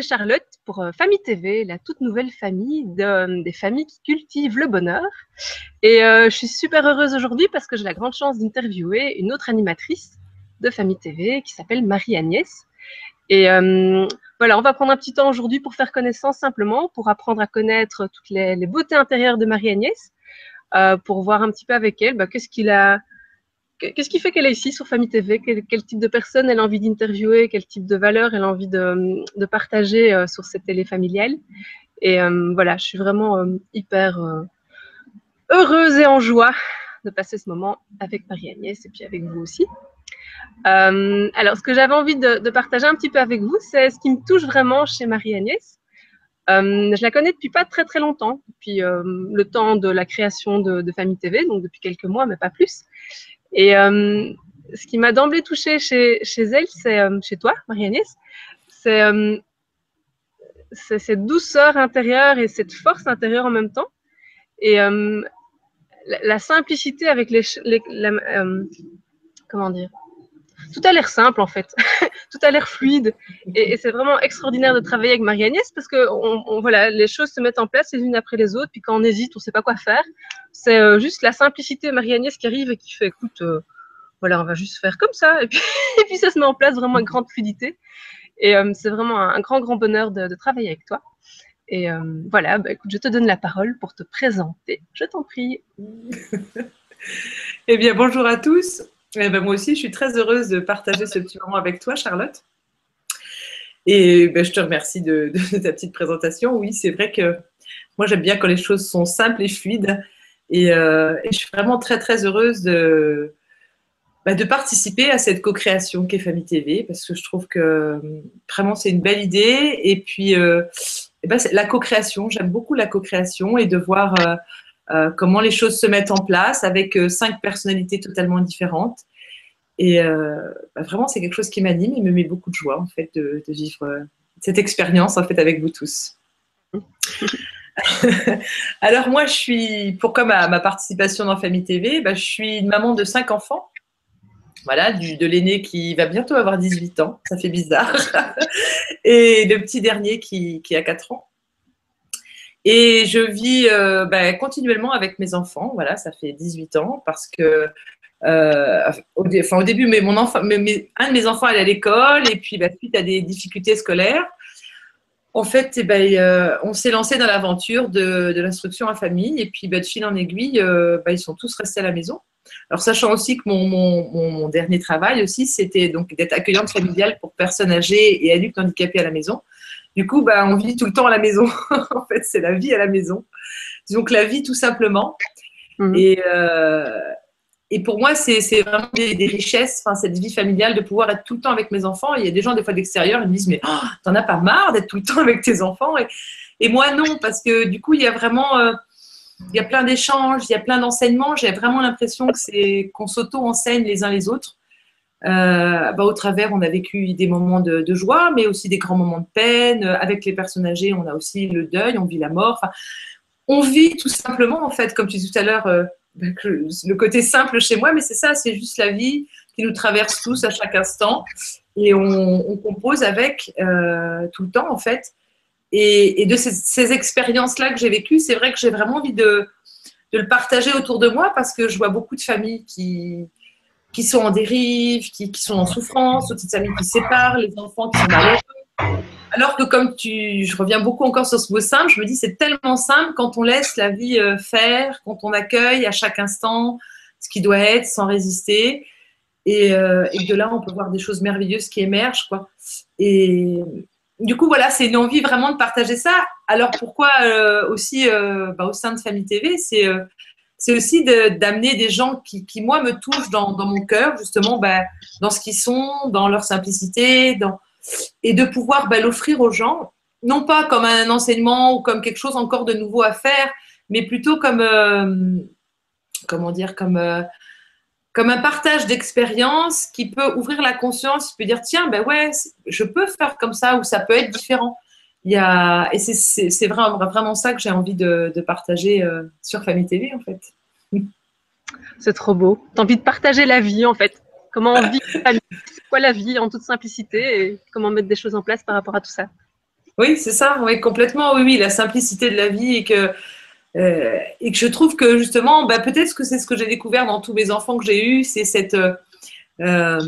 c'est Charlotte pour Famille TV, la toute nouvelle famille des familles qui cultivent le bonheur. Et je suis super heureuse aujourd'hui parce que j'ai la grande chance d'interviewer une autre animatrice de Famille TV qui s'appelle Marie-Agnès. Et voilà, on va prendre un petit temps aujourd'hui pour faire connaissance simplement, pour apprendre à connaître toutes les beautés intérieures de Marie-Agnès, pour voir un petit peu avec elle qu'est-ce qui fait qu'elle est ici sur Famille TV, quel type de personne elle a envie d'interviewer, quel type de valeurs elle a envie de partager sur cette télé familiale. Et voilà, je suis vraiment hyper heureuse et en joie de passer ce moment avec Marie-Agnès et puis avec vous aussi. Alors, ce que j'avais envie de partager un petit peu avec vous, c'est ce qui me touche vraiment chez Marie-Agnès. Je la connais depuis pas très très longtemps, depuis le temps de la création de Famille TV, donc depuis quelques mois, mais pas plus. Et ce qui m'a d'emblée touchée chez elle, c'est chez toi, Marie-Agnès, c'est cette douceur intérieure et cette force intérieure en même temps. Et la simplicité avec comment dire, tout a l'air simple en fait, tout a l'air fluide et c'est vraiment extraordinaire de travailler avec Marie-Agnès parce que voilà, les choses se mettent en place les unes après les autres, puis quand on hésite, on ne sait pas quoi faire, c'est juste la simplicité de Marie-Agnès qui arrive et qui fait écoute, voilà, on va juste faire comme ça et puis ça se met en place vraiment avec grande fluidité et c'est vraiment un grand bonheur de travailler avec toi. Et voilà, bah, écoute, je te donne la parole pour te présenter. Je t'en prie. Eh bien, bonjour à tous. Eh bien, moi aussi, je suis très heureuse de partager ce petit moment avec toi, Charlotte. Et ben, je te remercie de ta petite présentation. Oui, c'est vrai que moi, j'aime bien quand les choses sont simples et fluides. Et je suis vraiment très, très heureuse de participer à cette co-création qu'est Famille TV, parce que je trouve que vraiment, c'est une belle idée. Et puis, la co-création, j'aime beaucoup la co-création et de voir comment les choses se mettent en place avec 5 personnalités totalement différentes. Et vraiment, c'est quelque chose qui m'anime et me met beaucoup de joie en fait de vivre cette expérience en fait avec vous tous. Alors moi, je suis, pourquoi ma participation dans Famille TV, je suis une maman de 5 enfants. Voilà, de l'aîné qui va bientôt avoir 18 ans, ça fait bizarre, et le petit dernier qui a 4 ans. Et je vis continuellement avec mes enfants, voilà, ça fait 18 ans, parce que au début, un de mes enfants allait à l'école, et puis suite à des difficultés scolaires, en fait, on s'est lancé dans l'aventure de l'instruction à famille, et puis de fil en aiguille, ils sont tous restés à la maison. Alors, sachant aussi que mon dernier travail aussi, c'était donc d'être accueillante familiale pour personnes âgées et adultes handicapés à la maison. Du coup, on vit tout le temps à la maison. En fait, c'est la vie à la maison. Donc, la vie tout simplement. Et pour moi, c'est vraiment des richesses, cette vie familiale, de pouvoir être tout le temps avec mes enfants. Il y a des gens, des fois, de l'extérieur, ils me disent « Mais t'en as pas marre d'être tout le temps avec tes enfants ?» Et moi, non, parce que du coup, il y a vraiment… il y a plein d'échanges, il y a plein d'enseignements. J'ai vraiment l'impression qu'on s'auto-enseigne les uns les autres. Au travers, on a vécu des moments de joie, mais aussi des grands moments de peine. Avec les personnes âgées, on a aussi le deuil, on vit la mort. Enfin, on vit tout simplement, en fait, comme tu disais tout à l'heure, le côté simple chez moi, mais c'est ça, c'est juste la vie qui nous traverse tous à chaque instant. Et on compose avec tout le temps, en fait. Et de ces expériences-là que j'ai vécues, c'est vrai que j'ai vraiment envie de le partager autour de moi parce que je vois beaucoup de familles qui sont en dérive, qui sont en souffrance, d'autres familles qui se séparent, les enfants qui sont malheureux. Alors que je reviens beaucoup encore sur ce mot simple, je me dis c'est tellement simple quand on laisse la vie faire, quand on accueille à chaque instant ce qui doit être sans résister. Et de là, on peut voir des choses merveilleuses qui émergent, quoi. Et du coup, voilà, c'est une envie vraiment de partager ça. Alors, pourquoi aussi au sein de Famille TV, c'est aussi d'amener des gens qui, moi, me touchent dans mon cœur, justement, dans ce qu'ils sont, dans leur simplicité, et de pouvoir l'offrir aux gens, non pas comme un enseignement ou comme quelque chose encore de nouveau à faire, mais plutôt comme, comment dire, comme un partage d'expérience qui peut ouvrir la conscience, qui peut dire tiens, ouais, je peux faire comme ça ou ça peut être différent. Et c'est vraiment ça que j'ai envie de partager sur Famille TV, en fait. C'est trop beau. Tu as envie de partager la vie, en fait. Comment on vit la famille, c'est quoi la vie en toute simplicité et comment mettre des choses en place par rapport à tout ça. Oui, c'est ça, oui, complètement, oui, oui, la simplicité de la vie et que je trouve que justement, bah, peut-être que c'est ce que j'ai découvert dans tous mes enfants que j'ai eus, euh,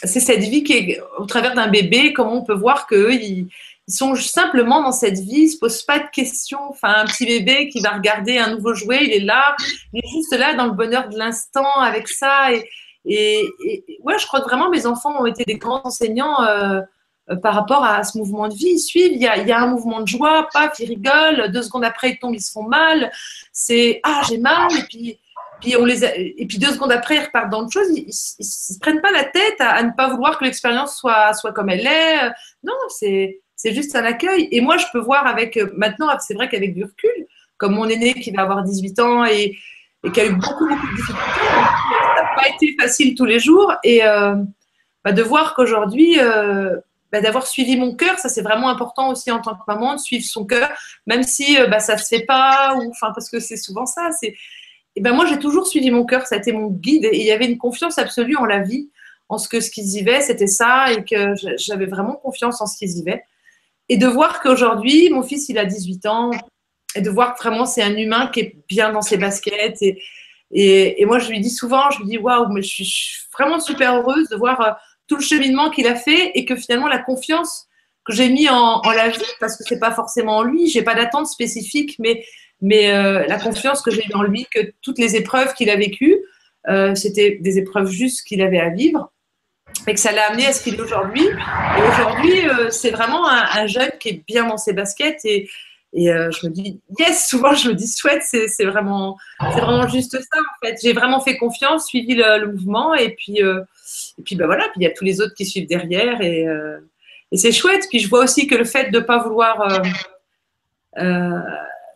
c'est cette vie qui est au travers d'un bébé, comment on peut voir qu'eux, ils sont simplement dans cette vie, ils ne se posent pas de questions. Enfin, un petit bébé qui va regarder un nouveau jouet, il est là, il est juste là dans le bonheur de l'instant avec ça. Et ouais, je crois que vraiment mes enfants ont été des grands enseignants par rapport à ce mouvement de vie. Ils suivent, il y a un mouvement de joie, paf, ils rigolent, 2 secondes après, ils tombent, ils se font mal. C'est ah, j'ai mal, et puis 2 secondes après, ils repartent dans autre chose. Ils ne se prennent pas la tête à ne pas vouloir que l'expérience soit comme elle est. Non, c'est juste un accueil. Et moi, je peux voir maintenant, c'est vrai qu'avec du recul, comme mon aîné qui va avoir 18 ans et qui a eu beaucoup, beaucoup de difficultés, ça n'a pas été facile tous les jours. Et de voir qu'aujourd'hui, d'avoir suivi mon cœur, ça c'est vraiment important aussi en tant que maman, de suivre son cœur, même si ça ne se fait pas, parce que c'est souvent ça. Et ben moi, j'ai toujours suivi mon cœur, ça a été mon guide et il y avait une confiance absolue en la vie, en ce qu'ils y vaient, c'était ça et que j'avais vraiment confiance en ce qu'ils y vaient. Et de voir qu'aujourd'hui, mon fils, il a 18 ans et de voir que vraiment c'est un humain qui est bien dans ses baskets. Et moi, je lui dis souvent, je lui dis, waouh, mais je suis vraiment super heureuse de voir tout le cheminement qu'il a fait et que finalement, la confiance que j'ai mis en la vie, parce que c'est pas forcément en lui, j'ai pas d'attente spécifique, mais la confiance que j'ai dans lui, que toutes les épreuves qu'il a vécues, c'était des épreuves justes qu'il avait à vivre et que ça l'a amené à ce qu'il est aujourd'hui. Et aujourd'hui, c'est vraiment un jeune qui est bien dans ses baskets et je me dis, yes, souvent je me dis, chouette, c'est vraiment juste ça en fait. J'ai vraiment fait confiance, suivi le mouvement et puis ben voilà, puis il y a tous les autres qui suivent derrière et c'est chouette. Puis je vois aussi que le fait de ne pas vouloir,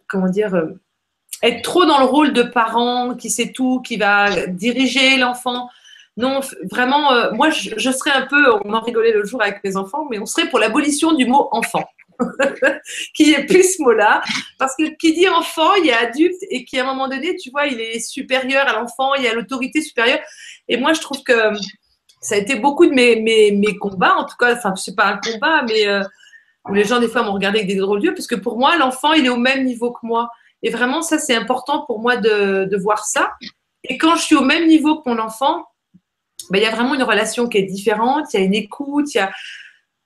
comment dire, être trop dans le rôle de parent qui sait tout, qui va diriger l'enfant. Non, vraiment, moi, je serais un peu, on en rigolait le jour avec mes enfants, mais on serait pour l'abolition du mot enfant, qu'il n'y ait plus ce mot-là. Parce que qui dit enfant, il y a adulte et qui, à un moment donné, tu vois, il est supérieur à l'enfant, il y a l'autorité supérieure. Et moi, je trouve que ça a été beaucoup de mes combats, en tout cas, enfin, c'est pas un combat, mais où les gens, des fois, m'ont regardé avec des drôles d'yeux, parce que pour moi, l'enfant, il est au même niveau que moi. Et vraiment, ça, c'est important pour moi de voir ça. Et quand je suis au même niveau que mon enfant, ben, il y a vraiment une relation qui est différente, il y a une écoute,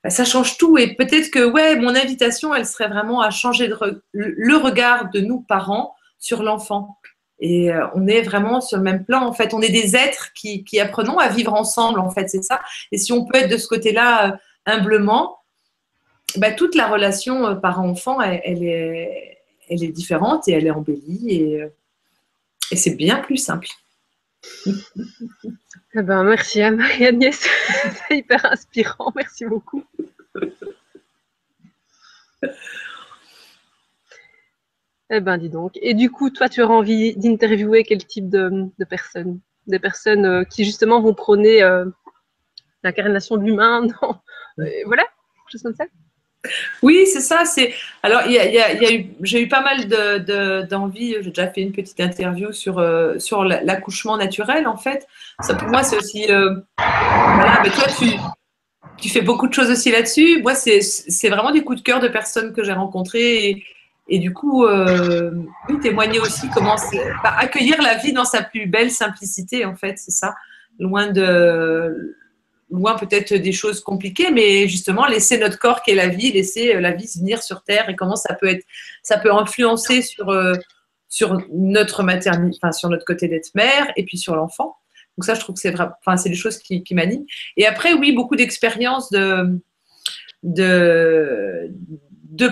ça change tout. Et peut-être que, ouais, mon invitation, elle serait vraiment à changer le regard de nous, parents, sur l'enfant. Et on est vraiment sur le même plan, en fait. On est des êtres qui apprenons à vivre ensemble, en fait, c'est ça. Et si on peut être de ce côté-là, humblement, ben, toute la relation parent-enfant, elle est différente et elle est embellie et c'est bien plus simple. Eh ben, merci à Marie-Agnès, c'est hyper inspirant, merci beaucoup. Eh ben, dis donc. Et du coup, toi, tu auras envie d'interviewer quel type de personnes? Des personnes qui, justement, vont prôner l'incarnation de l'humain, voilà, quelque chose comme ça? Oui, c'est ça. Alors, j'ai eu pas mal d'envie. J'ai déjà fait une petite interview sur l'accouchement naturel, en fait. Ça, pour moi, c'est aussi. Voilà, mais toi, tu fais beaucoup de choses aussi là-dessus. Moi, c'est vraiment des coups de cœur de personnes que j'ai rencontrées et du coup, oui, témoigner aussi comment accueillir la vie dans sa plus belle simplicité, en fait, c'est ça. Loin peut-être des choses compliquées, mais justement laisser notre corps qui est la vie, laisser la vie venir sur Terre et comment ça peut influencer sur notre maternité, enfin sur notre côté d'être mère et puis sur l'enfant. Donc ça, je trouve que c'est des choses qui m'animent. Et après, oui, beaucoup d'expériences de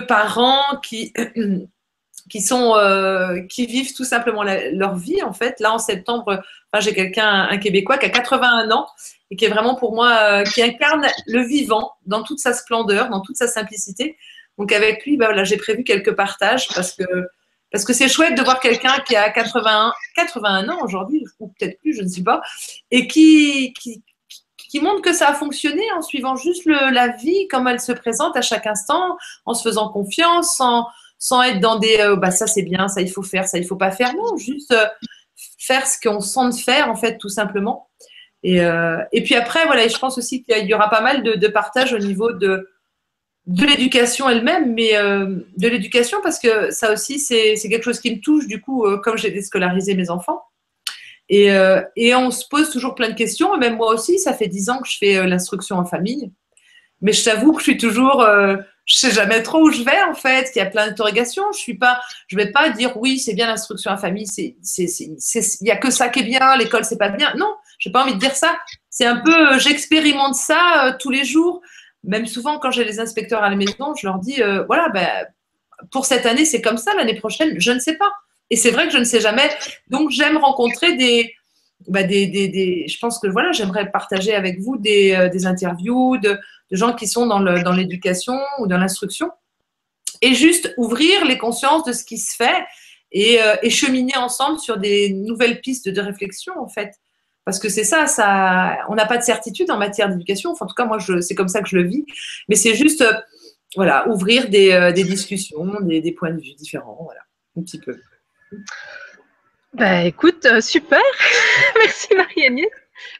parents qui vivent tout simplement leur vie en fait. Là en septembre, j'ai un Québécois qui a 81 ans et qui est vraiment pour moi qui incarne le vivant dans toute sa splendeur, dans toute sa simplicité. Donc avec lui, voilà, j'ai prévu quelques partages parce que c'est chouette de voir quelqu'un qui a 81 ans aujourd'hui, ou peut-être plus, je ne sais pas, et qui montre que ça a fonctionné en suivant juste la vie comme elle se présente à chaque instant, en se faisant confiance, sans être dans des ça c'est bien, ça il faut faire, ça il faut pas faire. Non, juste faire ce qu'on sent de faire en fait, tout simplement. Et puis après, voilà, je pense aussi qu'il y aura pas mal de partage au niveau de l'éducation elle-même, mais de l'éducation parce que ça aussi, c'est quelque chose qui me touche, du coup, comme j'ai déscolarisé mes enfants. Et on se pose toujours plein de questions. Même moi aussi, ça fait 10 ans que je fais l'instruction en famille. Mais je t'avoue que je suis toujours, je sais jamais trop où je vais en fait. Il y a plein d'interrogations. Je vais pas dire oui, c'est bien l'instruction en famille. Il y a que ça qui est bien. L'école c'est pas bien. Non, j'ai pas envie de dire ça. C'est un peu, j'expérimente ça tous les jours. Même souvent quand j'ai les inspecteurs à la maison, je leur dis voilà, ben, pour cette année c'est comme ça. L'année prochaine, je ne sais pas. Et c'est vrai que je ne sais jamais. Donc j'aime rencontrer je pense que voilà, j'aimerais partager avec vous des interviews de gens qui sont dans l'éducation ou dans l'instruction et juste ouvrir les consciences de ce qui se fait et cheminer ensemble sur des nouvelles pistes de réflexion en fait. Parce que c'est ça, on n'a pas de certitude en matière d'éducation. Enfin, en tout cas, moi, c'est comme ça que je le vis. Mais c'est juste, voilà, ouvrir des discussions, des points de vue différents, voilà, un petit peu. Bah écoute, super. Merci Marie-Agnès.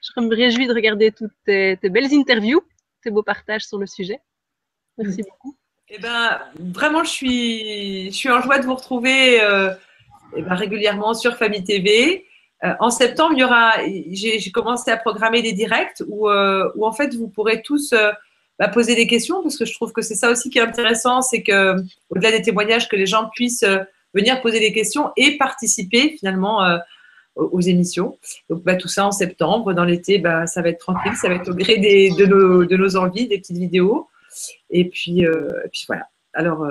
Je me réjouis de regarder toutes tes belles interviews, tes beaux partages sur le sujet. Merci beaucoup. Eh ben, vraiment, je suis en joie de vous retrouver régulièrement sur Famille TV. En septembre, j'ai commencé à programmer des directs où en fait vous pourrez tous poser des questions parce que je trouve que c'est ça aussi qui est intéressant, c'est que au-delà des témoignages, que les gens puissent venir poser des questions et participer finalement aux émissions. Donc tout ça en septembre. Dans l'été, ça va être tranquille, ça va être au gré de nos envies, des petites vidéos. Et puis voilà. Alors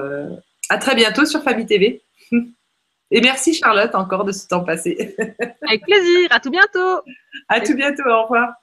à très bientôt sur Famille TV. Et merci Charlotte encore de ce temps passé. Avec plaisir, à tout bientôt. À tout bientôt, au revoir.